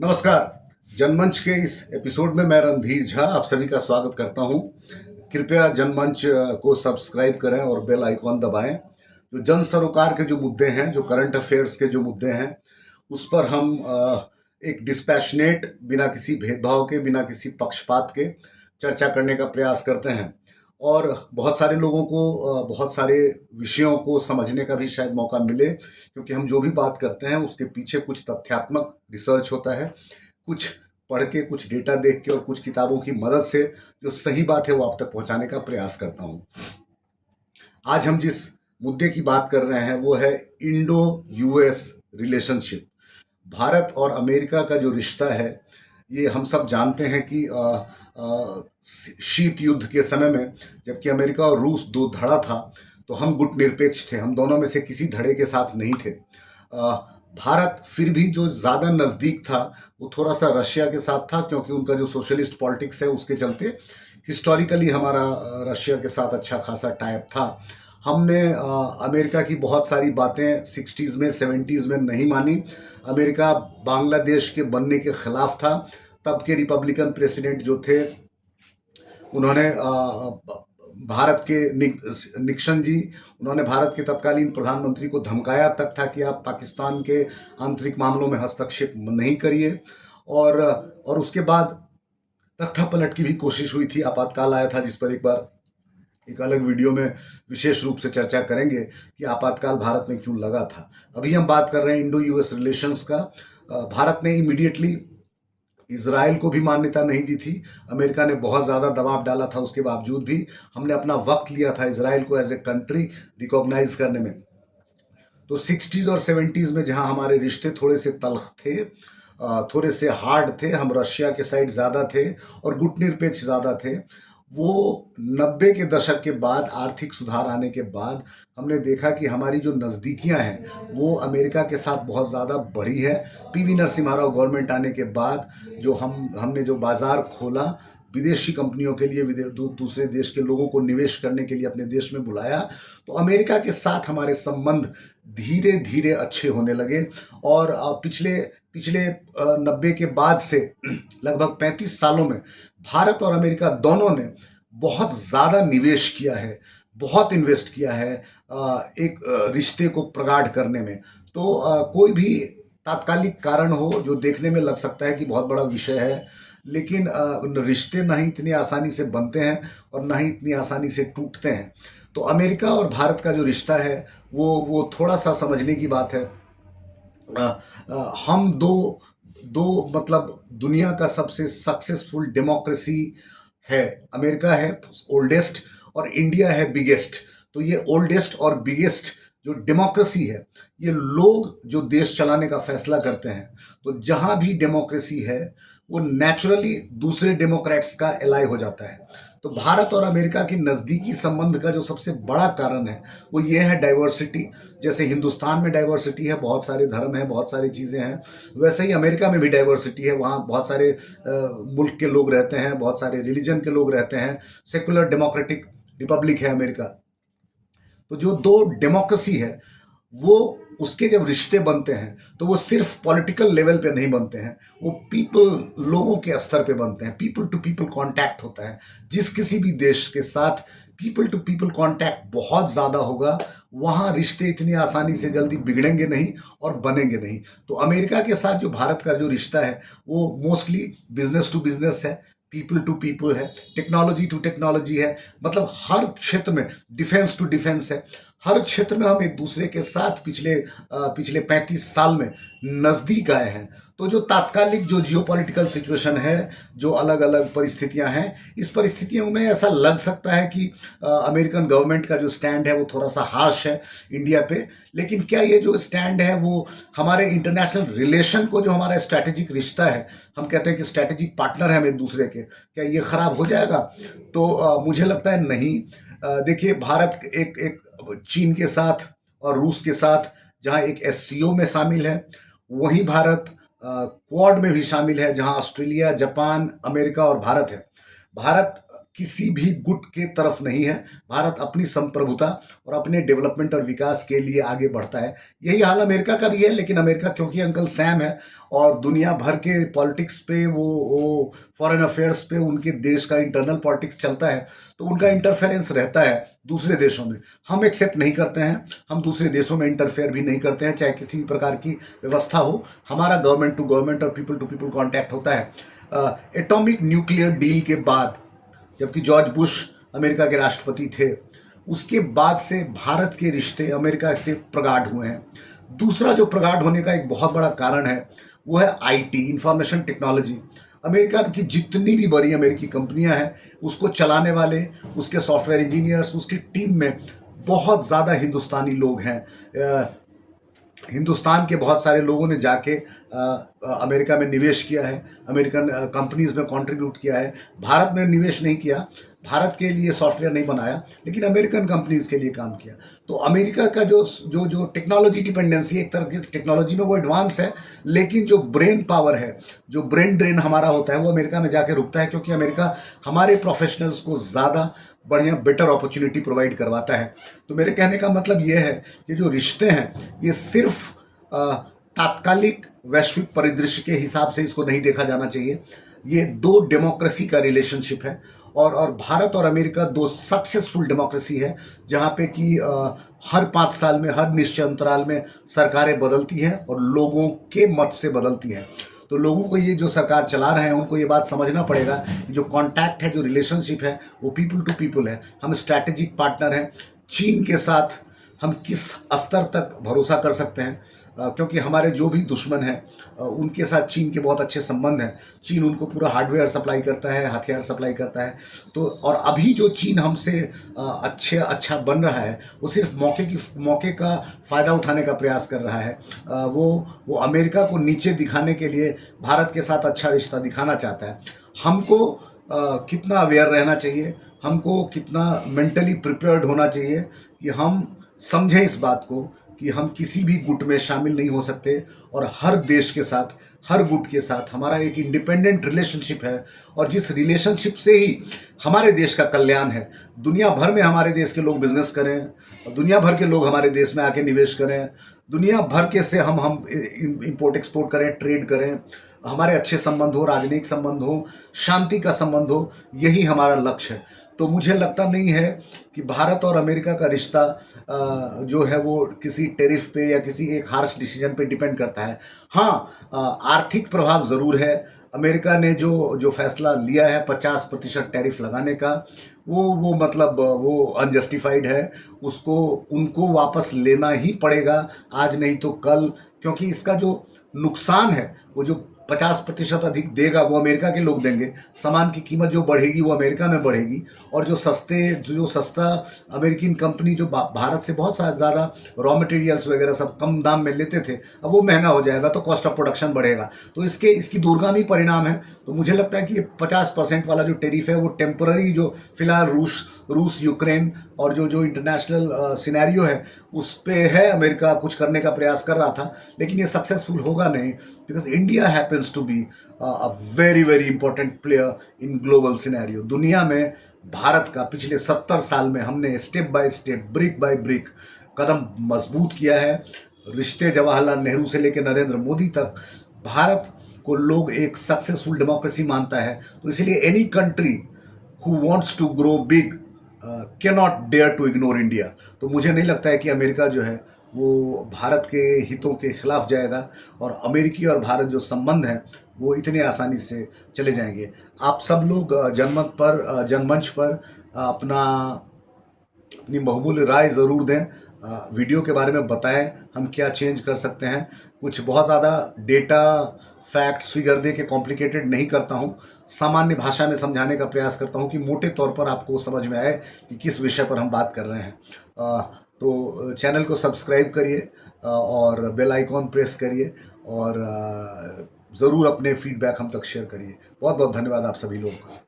नमस्कार। जनमंच के इस एपिसोड में मैं रणधीर झा आप सभी का स्वागत करता हूं। कृपया जनमंच को सब्सक्राइब करें और बेल आइकॉन दबाएं। जो जन सरोकार के जो मुद्दे हैं, जो करंट अफेयर्स के जो मुद्दे हैं, उस पर हम एक डिस्पैशनेट, बिना किसी भेदभाव के, बिना किसी पक्षपात के चर्चा करने का प्रयास करते हैं। और बहुत सारे लोगों को बहुत सारे विषयों को समझने का भी शायद मौका मिले, क्योंकि हम जो भी बात करते हैं उसके पीछे कुछ तथ्यात्मक रिसर्च होता है। कुछ पढ़ के, कुछ डेटा देख के और कुछ किताबों की मदद से जो सही बात है वो आप तक पहुंचाने का प्रयास करता हूं। आज हम जिस मुद्दे की बात कर रहे हैं वो है इंडो यूएस रिलेशनशिप। भारत और अमेरिका का जो रिश्ता है, ये हम सब जानते हैं कि शीत युद्ध के समय में जबकि अमेरिका और रूस दो धड़ा था, तो हम गुट निरपेक्ष थे। हम दोनों में से किसी धड़े के साथ नहीं थे। भारत फिर भी जो ज़्यादा नज़दीक था वो थोड़ा सा रशिया के साथ था, क्योंकि उनका जो सोशलिस्ट पॉलिटिक्स है उसके चलते हिस्टोरिकली हमारा रशिया के साथ अच्छा खासा टाइप था। हमने अमेरिका की बहुत सारी बातें 60s में 70s में नहीं मानी। अमेरिका बांग्लादेश के बनने के खिलाफ था। तब के रिपब्लिकन प्रेसिडेंट जो थे, उन्होंने भारत के निक्सन जी, उन्होंने भारत के तत्कालीन प्रधानमंत्री को धमकाया तक था कि आप पाकिस्तान के आंतरिक मामलों में हस्तक्षेप नहीं करिए। और उसके बाद तख्ता पलट की भी कोशिश हुई थी, आपातकाल आया था, जिस पर एक बार एक अलग वीडियो में विशेष रूप से चर्चा करेंगे कि आपातकाल भारत में क्यों लगा था। अभी हम बात कर रहे हैं इंडो यूएस रिलेशंस का। भारत ने इमीडिएटली इजराइल को भी मान्यता नहीं दी थी। अमेरिका ने बहुत ज़्यादा दबाव डाला था, उसके बावजूद भी हमने अपना वक्त लिया था इजराइल को एज ए कंट्री रिकॉग्नाइज करने में। तो 60s और 70s में जहां हमारे रिश्ते थोड़े से तल्ख थे, थोड़े से हार्ड थे, हम रशिया के साइड ज़्यादा थे और गुटनिरपेक्ष ज़्यादा थे। वो 90 के दशक के बाद, आर्थिक सुधार आने के बाद, हमने देखा कि हमारी जो नज़दीकियां हैं वो अमेरिका के साथ बहुत ज़्यादा बढ़ी है। पीवी नरसिम्हा राव गवर्नमेंट आने के बाद जो हमने जो बाज़ार खोला, विदेशी कंपनियों के लिए, दूसरे देश के लोगों को निवेश करने के लिए अपने देश में बुलाया, तो अमेरिका के साथ हमारे संबंध धीरे धीरे अच्छे होने लगे। और पिछले पिछले 90 के बाद से लगभग 35 सालों में भारत और अमेरिका दोनों ने बहुत ज़्यादा निवेश किया है, बहुत इन्वेस्ट किया है एक रिश्ते को प्रगाढ़ करने में। तो कोई भी तात्कालिक कारण हो जो देखने में लग सकता है कि बहुत बड़ा विषय है, लेकिन रिश्ते ना ही इतनी आसानी से बनते हैं और ना ही इतनी आसानी से टूटते हैं। तो अमेरिका और भारत का जो रिश्ता है वो थोड़ा सा समझने की बात है। हम दो दो मतलब दुनिया का सबसे सक्सेसफुल डेमोक्रेसी है। अमेरिका है ओल्डेस्ट और इंडिया है बिगेस्ट। तो ये ओल्डेस्ट और बिगेस्ट जो डेमोक्रेसी है, ये लोग जो देश चलाने का फैसला करते हैं। तो जहां भी डेमोक्रेसी है वो नेचुरली दूसरे डेमोक्रेट्स का एलाई हो जाता है। तो भारत और अमेरिका की नज़दीकी संबंध का जो सबसे बड़ा कारण है वो ये है डाइवर्सिटी। जैसे हिंदुस्तान में डाइवर्सिटी है, बहुत सारे धर्म हैं, बहुत सारी चीज़ें हैं, वैसे ही अमेरिका में भी डाइवर्सिटी है। वहाँ बहुत सारे मुल्क के लोग रहते हैं, बहुत सारे रिलीजन के लोग रहते हैं। सेकुलर डेमोक्रेटिक रिपब्लिक है अमेरिका। तो जो दो डेमोक्रेसी है वो, उसके जब रिश्ते बनते हैं तो वो सिर्फ पॉलिटिकल लेवल पे नहीं बनते हैं, वो पीपल, लोगों के स्तर पे बनते हैं। पीपल टू पीपल कांटेक्ट होता है। जिस किसी भी देश के साथ पीपल टू पीपल कांटेक्ट बहुत ज़्यादा होगा, वहाँ रिश्ते इतनी आसानी से जल्दी बिगड़ेंगे नहीं और बनेंगे नहीं। तो अमेरिका के साथ जो भारत का जो रिश्ता है वो मोस्टली बिजनेस टू बिजनेस है, पीपल टू पीपल है, टेक्नोलॉजी टू टेक्नोलॉजी है। मतलब हर क्षेत्र में, डिफेंस टू डिफेंस है। हर क्षेत्र में हम एक दूसरे के साथ पिछले 35 साल में नज़दीक आए हैं। तो जो तात्कालिक जो जियोपॉलिटिकल सिचुएशन है, जो अलग अलग परिस्थितियां हैं, इस परिस्थितियों में ऐसा लग सकता है कि अमेरिकन गवर्नमेंट का जो स्टैंड है वो थोड़ा सा हार्श है इंडिया पे। लेकिन क्या ये जो स्टैंड है वो हमारे इंटरनेशनल रिलेशन को, जो हमारा स्ट्रैटेजिक रिश्ता है, हम कहते हैं कि स्ट्रैटेजिक पार्टनर है हम एक दूसरे के, क्या ये खराब हो जाएगा? तो मुझे लगता है नहीं। देखिए, भारत एक चीन के साथ और रूस के साथ जहां एक एससीओ में शामिल है, वहीं भारत क्वाड में भी शामिल है, जहां ऑस्ट्रेलिया, जापान, अमेरिका और भारत है। भारत किसी भी गुट के तरफ नहीं है। भारत अपनी संप्रभुता और अपने डेवलपमेंट और विकास के लिए आगे बढ़ता है। यही हाल अमेरिका का भी है, लेकिन अमेरिका क्योंकि अंकल सैम है और दुनिया भर के पॉलिटिक्स पे वो फॉरेन अफेयर्स पे उनके देश का इंटरनल पॉलिटिक्स चलता है, तो उनका इंटरफेरेंस रहता है दूसरे देशों में। हम एक्सेप्ट नहीं करते हैं, हम दूसरे देशों में इंटरफेयर भी नहीं करते हैं, चाहे किसी भी प्रकार की व्यवस्था हो। हमारा गवर्नमेंट टू गवर्नमेंट और पीपल टू पीपल कॉन्टैक्ट होता है। एटॉमिक न्यूक्लियर डील के बाद, जबकि जॉर्ज बुश अमेरिका के राष्ट्रपति थे, उसके बाद से भारत के रिश्ते अमेरिका से प्रगाढ़ हुए हैं। दूसरा जो प्रगाढ़ होने का एक बहुत बड़ा कारण है वो है आईटी, इंफॉर्मेशन टेक्नोलॉजी। अमेरिका की जितनी भी बड़ी अमेरिकी कंपनियां हैं, उसको चलाने वाले, उसके सॉफ्टवेयर इंजीनियर्स, उसकी टीम में बहुत ज़्यादा हिंदुस्तानी लोग हैं। हिंदुस्तान के बहुत सारे लोगों ने जाके अमेरिका में निवेश किया है, अमेरिकन कंपनीज में कंट्रीब्यूट किया है। भारत में निवेश नहीं किया, भारत के लिए सॉफ्टवेयर नहीं बनाया, लेकिन अमेरिकन कंपनीज के लिए काम किया। तो अमेरिका का जो जो जो टेक्नोलॉजी डिपेंडेंसी, एक तरह की टेक्नोलॉजी में वो एडवांस है, लेकिन जो ब्रेन पावर है, जो ब्रेन ड्रेन हमारा होता है, वो अमेरिका में जाके रुकता है, क्योंकि अमेरिका हमारे प्रोफेशनल्स को ज़्यादा बढ़िया बेटर अपॉर्चुनिटी प्रोवाइड करवाता है। तो मेरे कहने का मतलब ये है कि जो रिश्ते हैं, ये सिर्फ तात्कालिक वैश्विक परिदृश्य के हिसाब से इसको नहीं देखा जाना चाहिए। ये दो डेमोक्रेसी का रिलेशनशिप है, और भारत और अमेरिका दो सक्सेसफुल डेमोक्रेसी है, जहाँ पे कि हर 5 साल में, हर निश्चित अंतराल में सरकारें बदलती हैं और लोगों के मत से बदलती हैं। तो लोगों को ये जो सरकार चला रहे हैं, उनको ये बात समझना पड़ेगा कि जो कॉन्टैक्ट है, जो रिलेशनशिप है, वो पीपल टू पीपल है। हम स्ट्रैटेजिक पार्टनर हैं। चीन के साथ हम किस स्तर तक भरोसा कर सकते हैं, क्योंकि हमारे जो भी दुश्मन हैं उनके साथ चीन के बहुत अच्छे संबंध हैं। चीन उनको पूरा हार्डवेयर सप्लाई करता है, हथियार सप्लाई करता है। तो और अभी जो चीन हमसे अच्छा बन रहा है, वो सिर्फ मौके का फ़ायदा उठाने का प्रयास कर रहा है। वो अमेरिका को नीचे दिखाने के लिए भारत के साथ अच्छा रिश्ता दिखाना चाहता है। हमको कितना अवेयर रहना चाहिए, हमको कितना मेंटली प्रिपेयर्ड होना चाहिए कि हम समझें इस बात को कि हम किसी भी गुट में शामिल नहीं हो सकते, और हर देश के साथ, हर गुट के साथ हमारा एक इंडिपेंडेंट रिलेशनशिप है, और जिस रिलेशनशिप से ही हमारे देश का कल्याण है। दुनिया भर में हमारे देश के लोग बिजनेस करें, दुनिया भर के लोग हमारे देश में आके निवेश करें, दुनिया भर के से हम इंपोर्ट एक्सपोर्ट करें, ट्रेड करें, हमारे अच्छे संबंध हो, राजनीतिक संबंध हो, शांति का संबंध हो, यही हमारा लक्ष्य है। तो मुझे लगता नहीं है कि भारत और अमेरिका का रिश्ता जो है वो किसी टेरिफ पे या किसी एक हार्श डिसीजन पे डिपेंड करता है। हाँ, आर्थिक प्रभाव ज़रूर है। अमेरिका ने जो फैसला लिया है 50% टैरिफ लगाने का, वो मतलब वो अनजस्टिफाइड है। उसको उनको वापस लेना ही पड़ेगा, आज नहीं तो कल, क्योंकि इसका जो नुकसान है, वो जो 50% अधिक देगा वो अमेरिका के लोग देंगे। सामान की कीमत जो बढ़ेगी वो अमेरिका में बढ़ेगी, और जो सस्ता अमेरिकन कंपनी जो भारत से बहुत ज़्यादा रॉ मटेरियल्स वगैरह सब कम दाम में लेते थे, अब वो महंगा हो जाएगा, तो कॉस्ट ऑफ प्रोडक्शन बढ़ेगा। तो इसकी दूरगामी परिणाम है। तो मुझे लगता है कि ये 50% वाला जो टेरिफ है वो टेम्पररी, जो फिलहाल रूस यूक्रेन और जो इंटरनेशनल सिनेरियो है उस पे है, अमेरिका कुछ करने का प्रयास कर रहा था, लेकिन ये सक्सेसफुल होगा नहीं, because India happens to be a very very important player in global scenario. दुनिया में भारत का पिछले 70 साल में हमने step by step, brick by brick कदम मजबूत किया है। रिश्ते जवाहरलाल नेहरू से लेकर नरेंद्र मोदी तक भारत को लोग एक सक्सेसफुल डेमोक्रेसी मानता है। तो इसलिए any country who wants to grow big cannot dare to ignore India। तो मुझे नहीं लगता है कि अमेरिका जो है वो भारत के हितों के खिलाफ जाएगा, और अमेरिकी और भारत जो संबंध हैं वो इतने आसानी से चले जाएंगे। आप सब लोग जनमंच पर अपनी बहुमूल्य राय ज़रूर दें, वीडियो के बारे में बताएं हम क्या चेंज कर सकते हैं। कुछ बहुत ज़्यादा डेटा, फैक्ट्स, फिगर दे के कॉम्प्लिकेटेड नहीं करता हूँ, सामान्य भाषा में समझाने का प्रयास करता हूँ कि मोटे तौर पर आपको समझ में आए कि किस विषय पर हम बात कर रहे हैं। तो चैनल को सब्सक्राइब करिए और बेल आइकॉन प्रेस करिए, और ज़रूर अपने फीडबैक हम तक शेयर करिए। बहुत बहुत धन्यवाद आप सभी लोगों का।